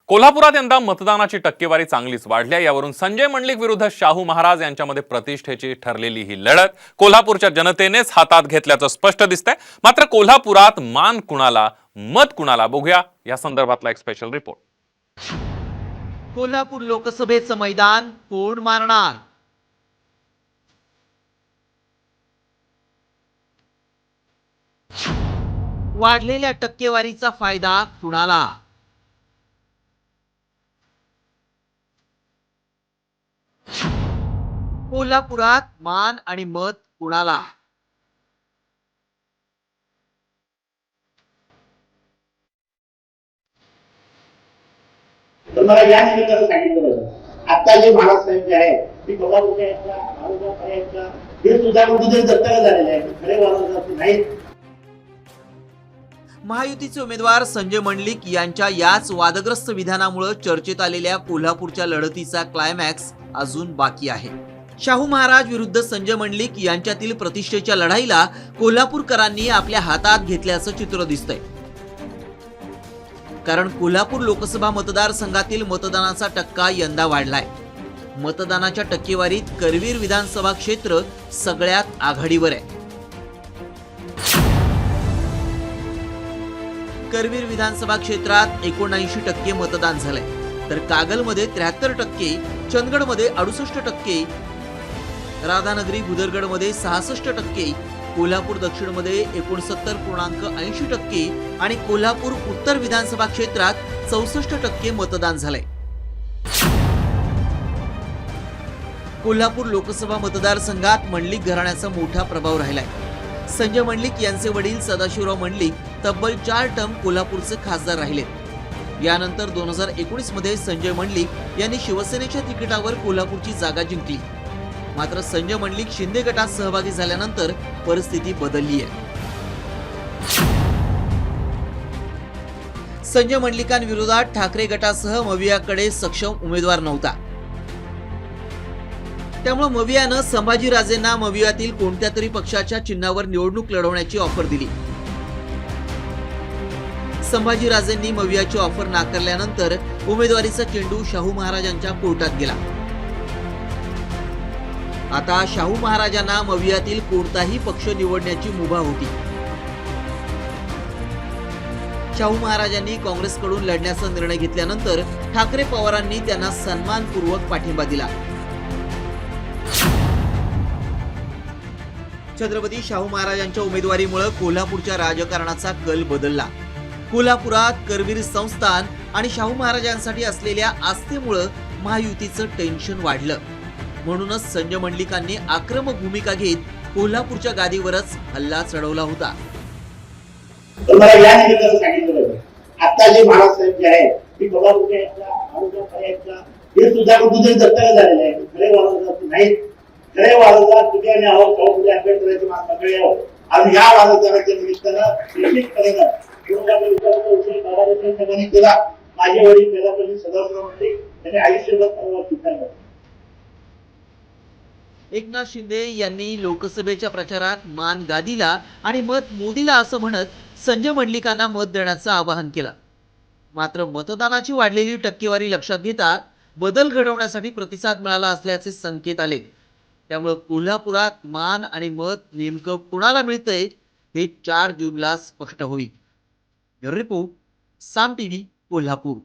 कोल्हापुरात यंदा मतदानाची टक्केवारी चांगलीच वाढली आहे। यावरून संजय मंडलिक विरुद्ध शाहू महाराज यांच्यामध्ये प्रतिष्ठेची ठरलेली ही लढत कोल्हापूरच्या जनतेनेच हातात घेतल्याचं स्पष्ट दिसतंय। मात्र कोल्हापुरात मान कुणाला, मत कुणाला, बघूया या संदर्भातला एक स्पेशल रिपोर्ट। कोल्हापूर लोकसभेचं मैदान कोण मारणार? वाढलेल्या टक्केवारीचा फायदा कुणाला? कोल्हापुरात मान आणि मत कुणाला? तर मला या निमित्तानं सांगितलं पाहिजे, आता जे महाराजसाहेब जे आहे ते कोल्हापूरच्या हे सुद्धा कुठेतरी दत्तक झालेले आहे, खरे महाराज नाहीत। महायुतीचे उमेदवार संजय मंडलिक यांच्या याच वादग्रस्त विधानामुळे चर्चेत आलेल्या कोल्हापूरच्या लढतीचा क्लायमॅक्स अजून बाकी आहे। शाहू महाराज विरुद्ध संजय मंडलिक यांच्यातील प्रतिष्ठेच्या लढाईला कोल्हापूरकरांनी आपल्या हातात घेतल्याचं चित्र दिसतंय। कारण कोल्हापूर लोकसभा मतदारसंघातील मतदानाचा टक्का यंदा वाढलाय। मतदानाच्या टक्केवारीत करवीर विधानसभा क्षेत्र सगळ्यात आघाडीवर आहे। करवीर विधानसभा क्षेत्रात 79% मतदान झालंय, तर कागलमध्ये 73%, चंदगडमध्ये 68%, राधानगरी भुदरगडमध्ये 66%, कोल्हापूर दक्षिणमध्ये 69.80% आणि कोल्हापूर उत्तर विधानसभा क्षेत्रात 64% मतदान झालंय। कोल्हापूर लोकसभा मतदारसंघात मंडलिक घराण्याचा मोठा प्रभाव राहिलाय। संजय मंडलिक यांचे वडील सदाशिवराव मंडलिक तब्बल 4 टर्म कोल्हापूरचे खासदार राहिले। यानंतर 2019 मध्ये संजय मंडलिक यांनी शिवसेनेच्या तिकिटावर कोल्हापूरची जागा जिंकली। मात्र संजय मंडलिक शिंदे गटात सहभागी झाल्यानंतर परिस्थिती बदलली आहे। संजय मंडलिकांविरोधात ठाकरे गटासह मवियाकडे सक्षम उमेदवार नव्हता। त्यामुळे मवियानं संभाजीराजेंना मवियातील कोणत्या तरी पक्षाच्या चिन्हावर निवडणूक लढवण्याची ऑफर दिली। संभाजीराजेंनी मवियाची ऑफर नाकारल्यानंतर उमेदवारीचा चेंडू शाहू महाराजांच्या कोर्टात गेला। आता शाहू महाराजांना मवियातील कोणताही पक्ष निवडण्याची मुभा होती। शाहू महाराजांनी काँग्रेसकडून लढण्याचा निर्णय घेतल्यानंतर ठाकरे पवारांनी त्यांना सन्मानपूर्वक पाठिंबा दिला। छत्रपती शाहू महाराजांच्या उमेदवारीमुळे कोल्हापूरच्या राजकारणाचा कल बदलला। कोल्हापुरात करवीर संस्थान आणि शाहू महाराजांसाठी असलेल्या आस्थेमुळे महायुतीचं टेन्शन वाढलं। म्हणूनच संजय मंडलिकांनी आक्रमक भूमिका घेत कोल्हापूरच्या गादीवरच हल्ला चढवला होता। तर मला या निमित्तानं सांगितलं पाहिजे, आता जे महाराजसाहेब जे आहे ते कोल्हापूरच्या हे सुद्धा कुठेतरी दत्तक झालेले आहे, खरे महाराज नाहीत। खरे वारसदार कुठे आहोत, कुठे आंबेडकरांची मागणी आहोत। आणि या वारसदाराच्या निमित्तानं निश्चितपणे केला। माझे वडील कोल्हापूरचे सदाशिवराव मंडलिक त्यांनी आयुष्यभर स्वीकारलं। एकनाथ शिंदे यांनी लोकसभेच्या प्रचारात मान गादीला आणि मत मोदीला असं म्हणत संजय मंडलिकांना मत देण्याचं आवाहन केलं। मात्र मतदानाची वाढलेली टक्केवारी लक्षात घेता बदल घडवण्यासाठी प्रतिसाद मिळाला असल्याचे संकेत आले। त्यामुळे कोल्हापुरात मान आणि मत नेमकं कुणाला मिळतंय हे 4 जूनला स्पष्ट होईल। रिपोर्ट साम टीव्ही कोल्हापूर।